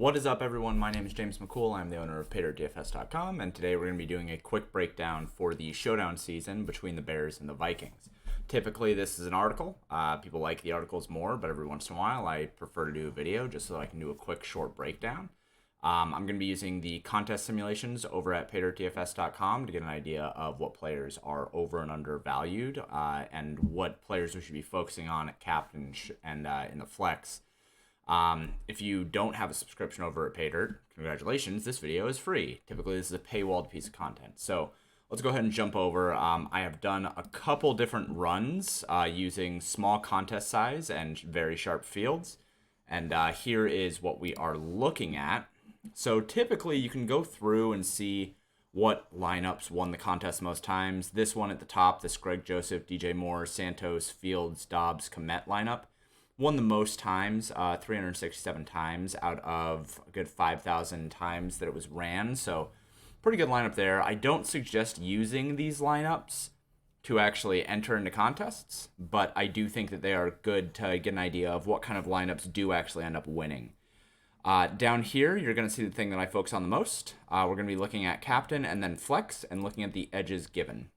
What is up, everyone? My name is James McCool. I'm the owner of PayDirtDFS.com, and today we're going to be doing a quick breakdown for the Showdown season between the Bears and the Vikings. Typically, this is an article. People like the articles more, but every once in a while, I prefer to do a video just so I can do a quick, short breakdown. I'm going to be using the contest simulations over at PayDirtDFS.com to get an idea of what players are over and undervalued and what players we should be focusing on at captain and in the flex. If you don't have a subscription over at PayDirt, congratulations, this video is free. Typically, this is a paywalled piece of content. So let's go ahead and jump over. I have done a couple different runs using small contest size and very sharp fields. And here is what we are looking at. So typically, you can go through and see what lineups won the contest most times. This one at the top, this Greg Joseph, DJ Moore, Santos, Fields, Dobbs, Komet lineup, won the most times, 367 times out of a good 5,000 times that it was ran. So pretty good lineup there. I don't suggest using these lineups to actually enter into contests, but I do think that they are good to get an idea of what kind of lineups do actually end up winning. Down here, you're going to see the thing that I focus on the most. We're going to be looking at captain and then flex and looking at the edges given.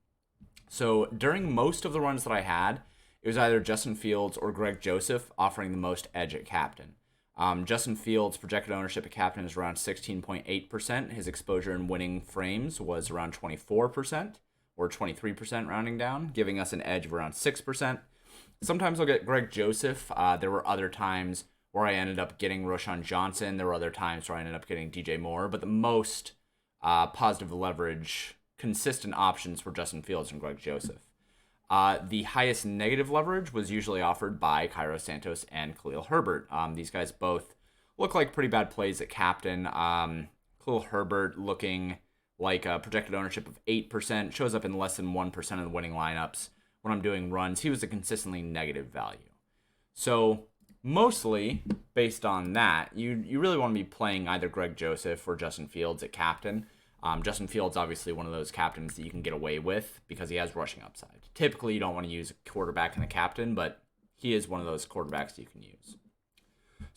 So during most of the runs that I had, it was either Justin Fields or Greg Joseph offering the most edge at captain. Justin Fields' projected ownership at captain is around 16.8%. His exposure in winning frames was around 24%, or 23% rounding down, giving us an edge of around 6%. Sometimes I'll get Greg Joseph. There were other times where I ended up getting Roschon Johnson. There were other times where I ended up getting DJ Moore. But the most positive leverage, consistent options were Justin Fields and Greg Joseph. The highest negative leverage was usually offered by Cairo Santos and Khalil Herbert. These guys both look like pretty bad plays at captain. Khalil Herbert looking like a projected ownership of 8%, shows up in less than 1% of the winning lineups. When I'm doing runs, he was a consistently negative value. So mostly based on that, you really want to be playing either Greg Joseph or Justin Fields at captain. Justin Fields obviously one of those captains that you can get away with because he has rushing upside. Typically, you don't want to use a quarterback in the captain, but he is one of those quarterbacks you can use.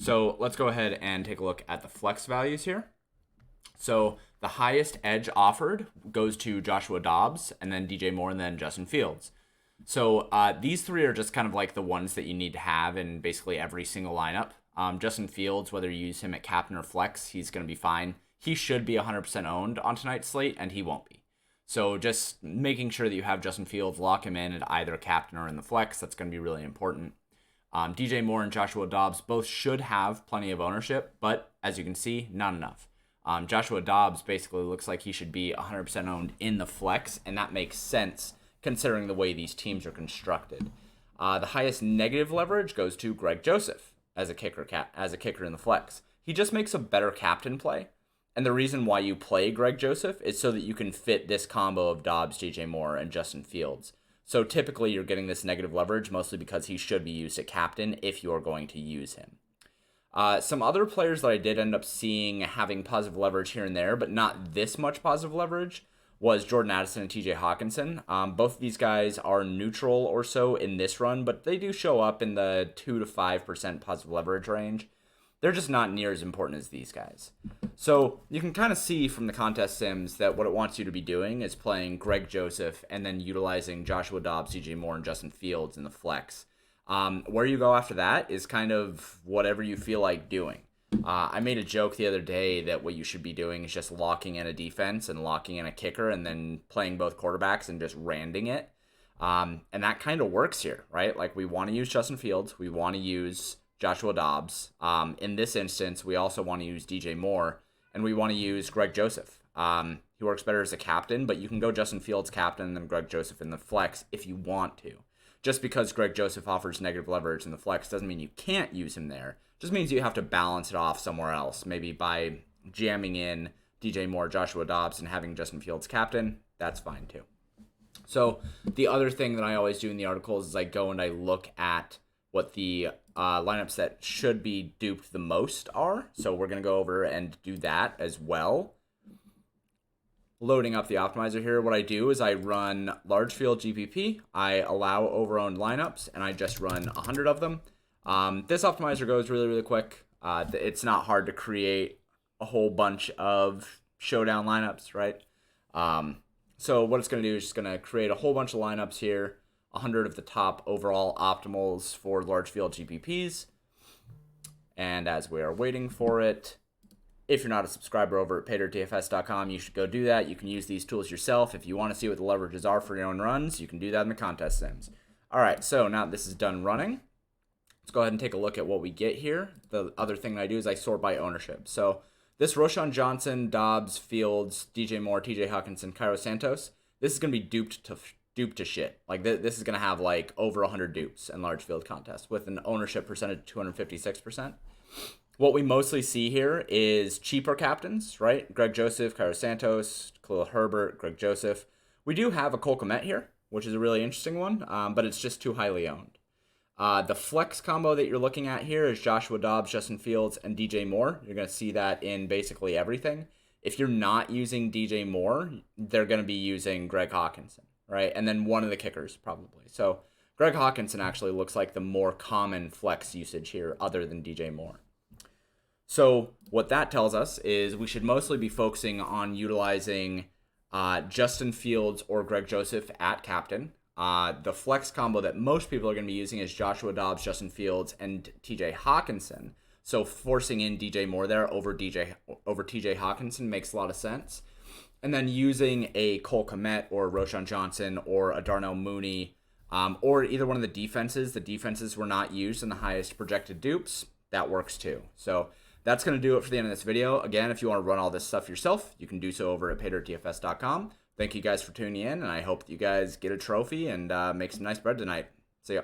So let's go ahead and take a look at the flex values here. So the highest edge offered goes to Joshua Dobbs, and then DJ Moore, and then Justin Fields. So these three are just kind of like the ones that you need to have in basically every single lineup. Justin Fields, whether you use him at captain or flex, he's going to be fine. He should be 100% owned on tonight's slate, and he won't be. So just making sure that you have Justin Fields, lock him in at either captain or in the flex, that's going to be really important. DJ Moore and Joshua Dobbs both should have plenty of ownership, but as you can see, not enough. Joshua Dobbs basically looks like he should be 100% owned in the flex, and that makes sense considering the way these teams are constructed. The highest negative leverage goes to Greg Joseph as a kicker in the flex. He just makes a better captain play. And the reason why you play Greg Joseph is so that you can fit this combo of Dobbs, DJ Moore, and Justin Fields. So typically you're getting this negative leverage mostly because he should be used at captain if you're going to use him. Some other players that I did end up seeing having positive leverage here and there, but not this much positive leverage, was Jordan Addison and TJ Hawkinson. Both of these guys are neutral or so in this run, but they do show up in the 2 to 5% positive leverage range. They're just not near as important as these guys. So you can kind of see from the contest sims that what it wants you to be doing is playing Greg Joseph and then utilizing Joshua Dobbs, DJ Moore, and Justin Fields in the flex. Where you go after that is kind of whatever you feel like doing. I made a joke the other day that what you should be doing is just locking in a defense and locking in a kicker and then playing both quarterbacks and just randing it. And that kind of works here, right? Like we want to use Justin Fields. We want to use Joshua Dobbs. In this instance, we also want to use DJ Moore, and we want to use Greg Joseph. He works better as a captain, but you can go Justin Fields captain and then Greg Joseph in the flex if you want to. Just because Greg Joseph offers negative leverage in the flex doesn't mean you can't use him there. Just means you have to balance it off somewhere else, maybe by jamming in DJ Moore, Joshua Dobbs, and having Justin Fields captain. That's fine too. So the other thing that I always do in the articles is I go and I look at what the lineups that should be duped the most are. So we're going to go over and do that as well. Loading up the optimizer here, what I do is I run large field GPP. I allow over-owned lineups, and I just run 100 of them. This optimizer goes really, really quick. It's not hard to create a whole bunch of Showdown lineups, right? So what it's going to do is just going to create a whole bunch of lineups here, 100 of the top overall optimals for large field GPPs. And as we are waiting for it, if you're not a subscriber over at paydirdfs.com, you should go do that. You can use these tools yourself. If you want to see what the leverages are for your own runs, you can do that in the contest sims. All right, so now this is done running. Let's go ahead and take a look at what we get here. The other thing that I do is I sort by ownership. So this Roschon Johnson, Dobbs, Fields, DJ Moore, TJ Hawkinson, Cairo Santos, this is going to be duped to shit. Like this is going to have like over 100 dupes in large field contests with an ownership percentage of 256%. What we mostly see here is cheaper captains, right? Greg Joseph, Cairo Santos, Khalil Herbert, Greg Joseph. We do have a Cole Kmet here, which is a really interesting one, but it's just too highly owned. The flex combo that you're looking at here is Joshua Dobbs, Justin Fields, and DJ Moore. You're going to see that in basically everything. If you're not using DJ Moore, they're going to be using Greg Hawkinson, right? And then one of the kickers, probably. So Greg Hawkinson actually looks like the more common flex usage here other than DJ Moore. So what that tells us is we should mostly be focusing on utilizing Justin Fields or Greg Joseph at captain. The flex combo that most people are going to be using is Joshua Dobbs, Justin Fields, and TJ Hawkinson. So forcing in DJ Moore there over TJ Hawkinson makes a lot of sense. And then using a Cole Kmet or Roschon Johnson or a Darnell Mooney or either one of the defenses were not used in the highest projected dupes, that works too. So that's going to do it for the end of this video. Again, if you want to run all this stuff yourself, you can do so over at paydirdfs.com. Thank you guys for tuning in, and I hope that you guys get a trophy and make some nice bread tonight. See ya.